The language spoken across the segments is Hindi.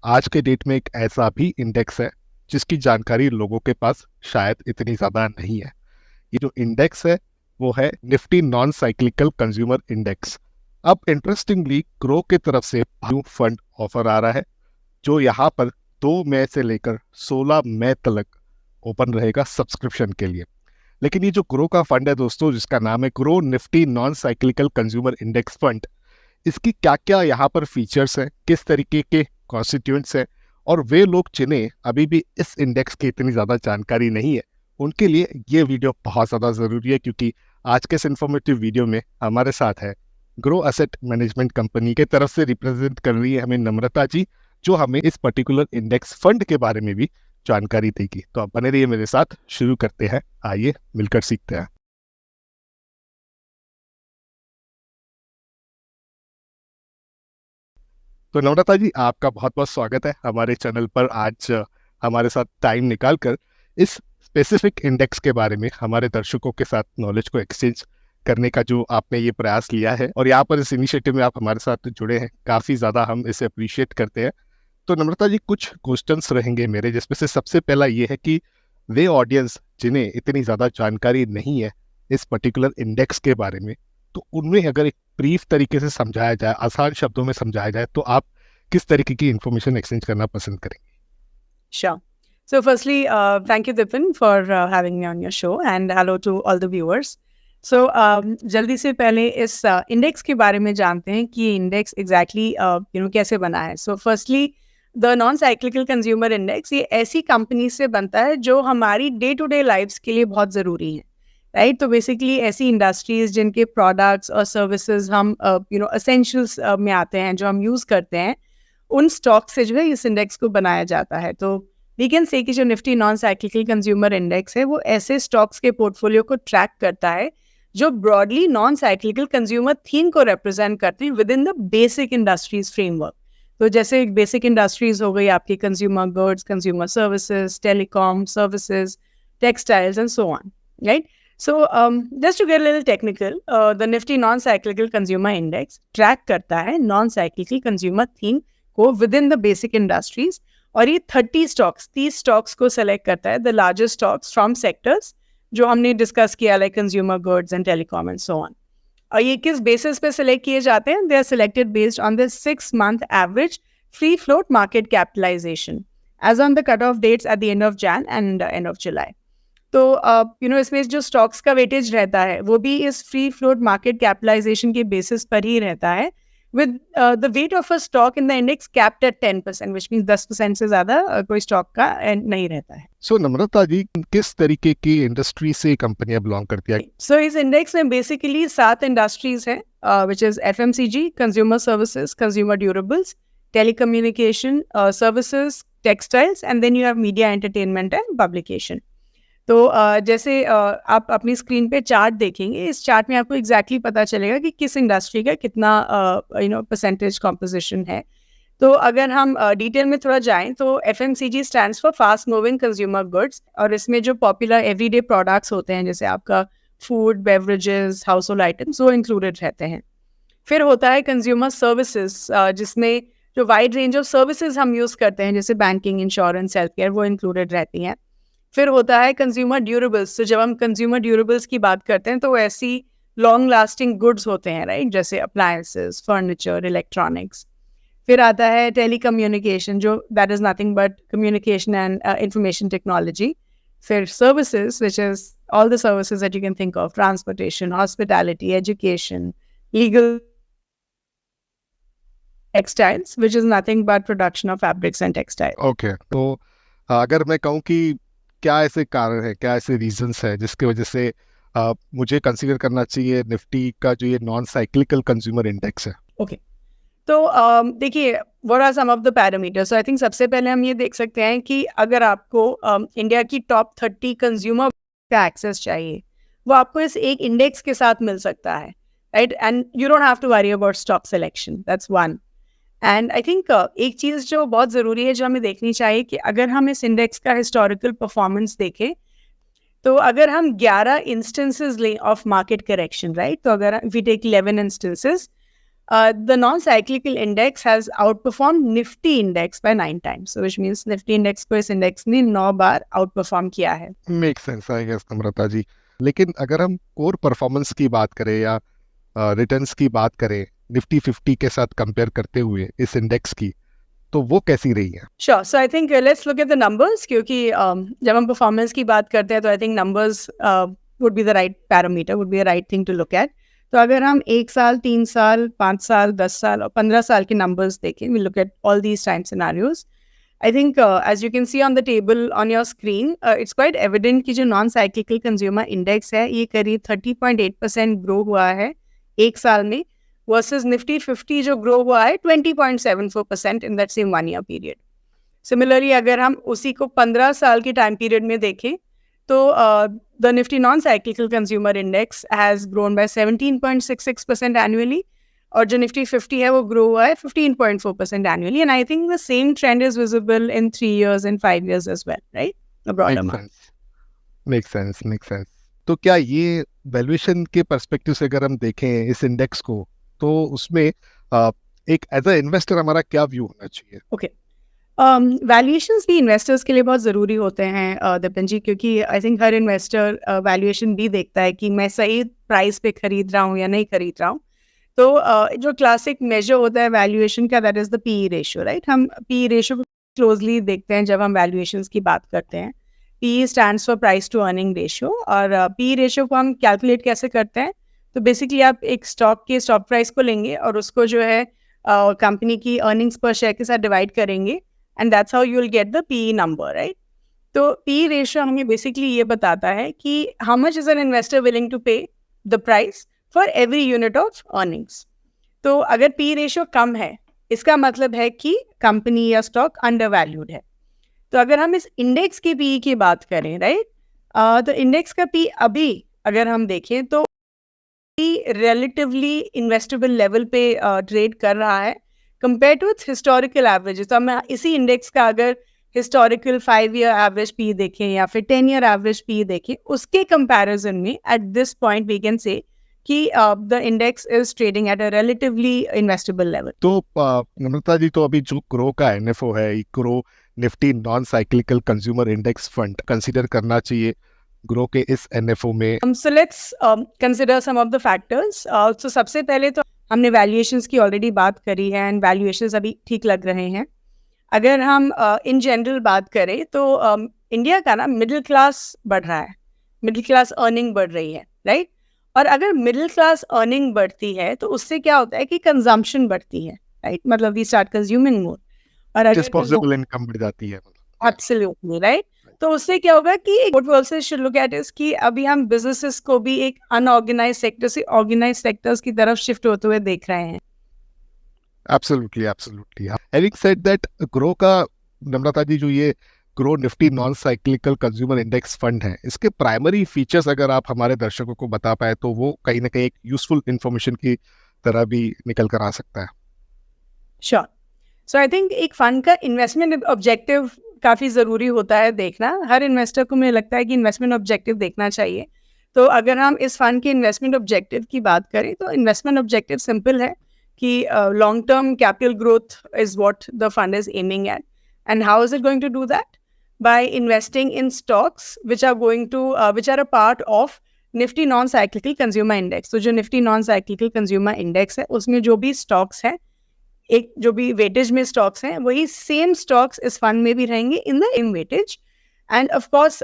आज के डेट में एक ऐसा भी इंडेक्स है जिसकी जानकारी लोगों के पास शायद इतनी ज़्यादा नहीं है। ये जो इंडेक्स है वो है Nifty non cyclical consumer index. अब इंटरेस्टिंगली ग्रो की तरफ से न्यू फंड ऑफर आ रहा है जो यहाँ पर 2 मई से लेकर 16 मई तक ओपन रहेगा सब्सक्रिप्शन के लिए। लेकिन ये जो ग्रो का फंड है दोस्तों, जिसका नाम है grow Nifty non cyclical consumer index fund, इसकी क्या क्या यहाँ पर फीचर्स हैं, किस तरीके के कॉन्स्टिट्यूएंट्स हैं, और वे लोग जिन्हें अभी भी इस इंडेक्स की इतनी ज़्यादा जानकारी नहीं है उनके लिए ये वीडियो बहुत ज़्यादा ज़रूरी है। क्योंकि आज के इस इन्फॉर्मेटिव वीडियो में हमारे साथ है ग्रो असेट मैनेजमेंट कंपनी के तरफ से रिप्रेजेंट कर रही है हमें नम्रता जी, जो हमें इस पर्टिकुलर इंडेक्स फंड के बारे में भी जानकारी देगी। तो आप बने रहिए मेरे साथ, शुरू करते हैं, आइए मिलकर सीखते हैं। तो नम्रता जी, आपका बहुत बहुत स्वागत है हमारे चैनल पर। आज हमारे साथ टाइम निकालकर इस स्पेसिफिक इंडेक्स के बारे में हमारे दर्शकों के साथ नॉलेज को एक्सचेंज करने का जो आपने ये प्रयास लिया है, और यहाँ पर इस इनिशिएटिव में आप हमारे साथ जुड़े हैं, काफ़ी ज़्यादा हम इसे अप्रिशिएट करते हैं। तो नम्रता जी, कुछ क्वेश्चंस रहेंगे मेरे, जिसमें से सबसे पहला ये है कि वे ऑडियंस जिन्हें इतनी ज़्यादा जानकारी नहीं है इस पर्टिकुलर इंडेक्स के बारे में, तो उनमें अगर एक ब्रीफ तरीके से समझाया जाए, आसान शब्दों में समझाया जाए, तो आप किस तरीके की इंफॉर्मेशन एक्सचेंज करना पसंद करेंगे? Sure. So, firstly, thank you, Dipin, for having me on your show, and hello to all the viewers. So, जल्दी से पहले इस इंडेक्स के बारे में जानते हैं कि ये इंडेक्स एग्जैक्टली कैसे बना है. So, firstly, the non cyclical consumer index ये ऐसी कंपनी से बनता है जो हमारी डे टू डे लाइफ्स के लिए बहुत ज़रूरी है, राइट. तो बेसिकली ऐसी इंडस्ट्रीज जिनके प्रोडक्ट्स और सर्विसेज हम असेंशियल्स में आते हैं, जो हम यूज़ करते हैं, उन स्टॉक से जो है इस इंडेक्स को बनाया जाता है. तो वी कैन से कि जो Nifty non cyclical consumer index है वो ऐसे स्टॉक्स के पोर्टफोलियो को ट्रैक करता है जो broadly non cyclical consumer theme को रिप्रेजेंट करते हैं with in the basic industries framework. तो जैसे बेसिक इंडस्ट्रीज हो गई आपकी consumer goods, consumer services, telecom services, textiles and so on, right. So, just to get a little technical, the Nifty Non-Cyclical Consumer Index track करता है non-cyclical consumer theme को within the basic industries, और ये 30 stocks को select करता है, the largest stocks from sectors जो हमने discuss किया, like consumer goods and telecom and so on. और ये किस basis पे select किए जाते हैं? They are selected based on the 6-month average free float market capitalization as on the cutoff dates at the end of Jan and end of July. तो इसमें जो स्टॉक्स का वेटेज रहता है वो भी इस फ्री फ्लोट मार्केट कैपिटलाइजेशन के बेसिस पर ही रहता है, with the weight of a stock in the index capped at 10%, which means 10% से ज्यादा कोई स्टॉक का नहीं रहता है. सो नम्रता जी, किस तरीके की इंडस्ट्री से कंपनियां बिलोंग करती है? सो इस इंडेक्स में बेसिकली 7 इंडस्ट्रीज है, which is FMCG, consumer services, consumer durables, telecommunication services, textiles, and then you have media, entertainment and publication. तो जैसे आप अपनी स्क्रीन पे चार्ट देखेंगे, इस चार्ट में आपको एग्जैक्टली पता चलेगा कि किस इंडस्ट्री का कितना परसेंटेज कॉम्पोजिशन है. तो अगर हम डिटेल में थोड़ा जाएं तो FMCG stands for fast moving consumer goods, और इसमें जो पॉपुलर एवरीडे प्रोडक्ट्स होते हैं जैसे आपका food, beverages, house hold items, वो इंक्लूडेड रहते हैं. फिर होता है कंज्यूमर सर्विसेज, जिसमें जो वाइड रेंज ऑफ सर्विसेज हम यूज़ करते हैं जैसे बैंकिंग, इंश्योरेंस, हेल्थ केयर, वो इंक्लूडेड रहती हैं. फिर होता है कंज्यूमर ड्यूरेबल्स. तो जब हम कंज्यूमर ड्यूरेबल्स की बात करते हैं तो ऐसी लॉन्ग लास्टिंग गुड्स होते हैं, राइट, जैसे अप्लायंसेस, फर्नीचर, इलेक्ट्रॉनिक्स. फिर आता है टेलीकम्युनिकेशन, जो that is nothing but communication and information technology. फिर services, which is all the services that you can think of, transportation, hospitality, education, legal. Textiles, which is nothing but production of fabrics and textile. Okay, तो अगर मैं कहूँ कि क्या ऐसे कारण है, क्या ऐसे रीजंस है जिसकी वजह से मुझे कंसीडर करना चाहिए निफ्टी का जो ये नॉन साइक्लिकल कंज्यूमर इंडेक्स है? ओके, तो देखिए, what are some of the parameters. I think सबसे पहले हम ये देख सकते हैं कि अगर आपको इंडिया की टॉप 30 कंज्यूमर का एक्सेस चाहिए, वो आपको इस एक इंडेक्स के साथ मिल सकता है, right. And you don't have to worry about stock selection, that's one. And I think एक चीज़ जो बहुत ज़रूरी है, जो हमें देखनी चाहिए, कि अगर हम इस इंडेक्स का हिस्टोरिकल परफॉर्मेंस देखें, तो अगर हम 11 इंस्टेंसेस लें ऑफ मार्केट करेक्शन, राइट, तो अगर we take 11 instances, the non-cyclical index has outperformed Nifty index by 9 times. So which means Nifty index को इस index ने 9 बार outperform किया है. मेक सेंस आई गेस नम्रता जी। लेकिन अगर हम कोर परफॉर्मेंस की बात करें या रिटर्न्स की बात करें निफ्टी 50 के साथ कंपेयर करते हुए इस इंडेक्स की, तो वो कैसी रही है? Sure. So I think let's look at the numbers क्योंकि जब हम performance की बात करते हैं तो I think numbers would be the right parameter, would be the right thing to look at. तो अगर हम 1 साल, 3 साल, 5 साल, 10 साल और 15 साल के numbers देखें, we look at all these time scenarios. I think as you can see on the table on your screen, it's quite evident कि जो non-cyclical consumer index है ये करीब 30.8% ग्रो हुआ है 1 साल में versus Nifty 50 जो ग्रो हुआ है 20.74% in that same 1 year period. Similarly अगर हम उसी को 15 साल के टाइम पीरियड में देखें तो the Nifty non-cyclical consumer index has grown by 17.66% annually और जो Nifty 50 है वो ग्रो हुआ है 15.4% annually, and I think the same trend is visible in 3 years and 5 years as well, right? A broader mark. Make sense. तो क्या ये वैल्यूएशन के पर्सपेक्टिव से अगर हम देखें इस इंडेक्स को, तो उसमें एक एज अ इन्वेस्टर हमारा क्या व्यू होना चाहिए? ओके, वैल्यूएशंस भी इन्वेस्टर्स के लिए बहुत ज़रूरी होते हैं दीपन जी, क्योंकि I think her investor valuation भी देखता है कि मैं सही प्राइस पे खरीद रहा हूँ या नहीं खरीद रहा हूँ। तो जो क्लासिक मेजर होता है वैल्यूएशन का, that is the PE ratio, right? हम पीई रेशियो को क्लोजली देखते हैं जब हम वैल्यूएशंस की बात करते हैं। PE stands for price to earning ratio, और पीई रेशियो को हम कैलकुलेट कैसे करते हैं? तो बेसिकली आप एक स्टॉक के स्टॉक प्राइस को लेंगे और उसको जो है कंपनी की अर्निंग्स पर शेयर के साथ डिवाइड करेंगे, and that's how you will get the PE number, right? तो पीई रेशियो हमें बेसिकली ये बताता है कि how much is an investor willing to pay the price for every unit of earnings. तो अगर पीई रेशियो कम है इसका मतलब है कि कंपनी या स्टॉक अंडर वैल्यूड है। तो अगर हम इस इंडेक्स के पीई की बात करें, राइट, तो इंडेक्स का पी अभी अगर हम देखें तो रिलेटिवली इन्वेस्टेबल लेवल पे ट्रेड कर रहा है compare to its historical averages. तो हम इसी इंडेक्स का अगर हिस्टोरिकल 5 ईयर एवरेज पी देखें या फिर 10 ईयर एवरेज पी देखें, उसके कंपैरिजन में at this point we can say that the index is trading at a relatively investable level. तो नम्रता जी, तो अभी जो ग्रो का एनएफओ है, grow Nifty non cyclical consumer index fund consider करना चाहिए ग्रो के इस एनएफओ में? So let's consider some of the factors. So सबसे पहले तो हमने वैल्यूएशंस की ऑलरेडी बात करी है, एंड वैल्यूएशंस अभी ठीक लग रहे हैं। अगर हम इन जनरल बात करें तो इंडिया का ना मिडिल क्लास बढ़ रहा है, मिडिल क्लास अर्निंग बढ़ रही है, राइट? और अगर मिडिल क्लास अर्निंग बढ़ती है तो उससे क्या होता है कि कंजम्पशन बढ़ती है, राइट? मतलब वी स्टार्ट कंज्यूमिंग मोर, और अगर डिस्पोजेबल इनकम बढ़ जाती है। Absolutely right. तो उससे क्या होगा कि what we also should look at is कि अभी हम बिजनेसेस को भी एक अनऑर्गेनाइज्ड सेक्टर से ऑर्गेनाइज्ड सेक्टर्स की तरफ शिफ्ट होते हुए देख रहे हैं। Absolutely. Having said that, Groww का नम्रता जी, जो ये Groww Nifty non cyclical consumer index fund है, इसके प्राइमरी फीचर्स अगर आप हमारे दर्शकों को बता पाए तो वो कहीं ना कहीं एक यूजफुल इंफॉर्मेशन की तरह भी निकल कर आ सकता है। श्योर। सो आई थिंक एक फंड का इन्वेस्टमेंट ऑब्जेक्टिव काफ़ी ज़रूरी होता है देखना। हर इन्वेस्टर को मुझे लगता है कि इन्वेस्टमेंट ऑब्जेक्टिव देखना चाहिए। तो अगर हम इस फंड के इन्वेस्टमेंट ऑब्जेक्टिव की बात करें तो इन्वेस्टमेंट ऑब्जेक्टिव सिंपल है कि long term capital growth is what the fund is aiming at, and how is it going to do that? By investing in stocks which are a part of Nifty non cyclical consumer index. तो जो Nifty non cyclical consumer index है उसमें जो भी स्टॉक्स हैं, एक जो भी वेटेज में स्टॉक्स हैं, वही सेम स्टॉक्स इस फंड में भी रहेंगे in the same weightage. And of course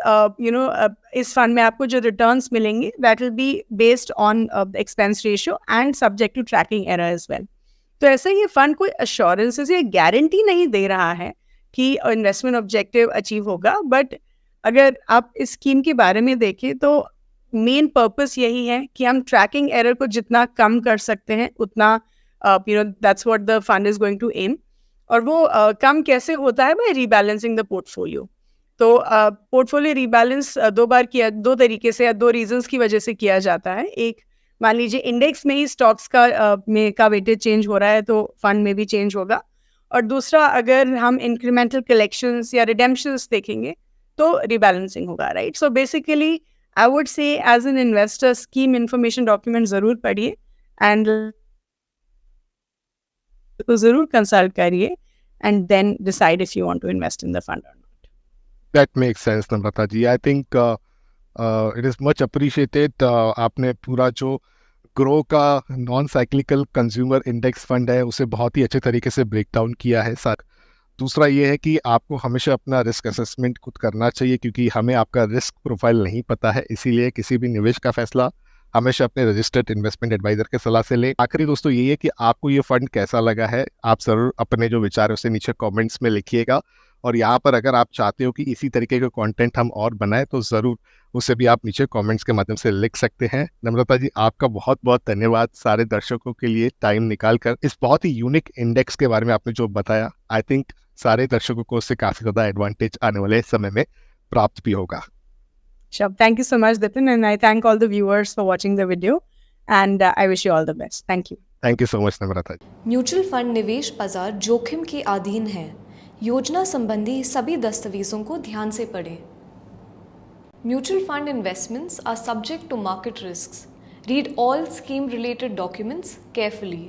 इस फंड में आपको जो रिटर्न्स मिलेंगे that will be based on the expense ratio and subject to tracking error as well. तो ऐसे ये फंड कोई अश्योरेंसेस या गारंटी नहीं दे रहा है कि इन्वेस्टमेंट ऑब्जेक्टिव अचीव होगा, बट अगर आप इस स्कीम के बारे में देखें तो मेन पर्पस यही है कि हम ट्रैकिंग एरर को जितना कम कर सकते हैं उतना that's what the fund is going to aim. और वो कम कैसे होता है? by rebalancing the portfolio. तो पोर्टफोलियो रीबैलेंस दो तरीके से या दो रीजंस की वजह से किया जाता है। एक, मान लीजिए इंडेक्स में ही स्टॉक्स का वेटेज चेंज हो रहा है तो फंड में भी चेंज होगा, और दूसरा अगर हम इंक्रीमेंटल कलेक्शंस या रिडेम्पशंस देखेंगे तो रीबैलेंसिंग होगा, right? So basically I would say as an investor scheme information document ज़रूर पढ़िए, and let's see what the fund is aiming at. Absolutely. तो ज़रूर कंसल्ट करिए and then decide if you want to invest in the fund और not. That makes sense Namrata ji. I think it is much appreciated. आपने पूरा जो ग्रो का non cyclical consumer index fund है उसे बहुत ही अच्छे तरीके से ब्रेक डाउन किया है सर। दूसरा ये है कि आपको हमेशा अपना रिस्क असेसमेंट खुद करना चाहिए, क्योंकि हमें आपका रिस्क प्रोफाइल नहीं पता है, इसीलिए किसी भी निवेश का फैसला हमेशा अपने रजिस्टर्ड इन्वेस्टमेंट एडवाइजर के सलाह से लें। आखिरी दोस्तों यही है कि आपको ये फंड कैसा लगा है, आप ज़रूर अपने जो विचार है उसे नीचे कमेंट्स में लिखिएगा। और यहाँ पर अगर आप चाहते हो कि इसी तरीके का कंटेंट हम और बनाएं तो ज़रूर उसे भी आप नीचे कमेंट्स के माध्यम से लिख सकते हैं। नम्रता जी, आपका बहुत बहुत धन्यवाद सारे दर्शकों के लिए टाइम निकाल कर इस बहुत ही यूनिक इंडेक्स के बारे में आपने जो बताया। आई थिंक सारे दर्शकों को उससे काफ़ी ज़्यादा एडवांटेज आने वाले समय में प्राप्त भी होगा। Sure. Thank you so much, Dipin, and I thank all the viewers for watching the video, and I wish you all the best. Thank you. Thank you so much Namrata ji. Mutual fund निवेश बाजार जोखिम के अधीन है। योजना संबंधी सभी दस्तावेजों को ध्यान से पढ़ें। Mutual fund investments are subject to market risks. Read all scheme related documents carefully.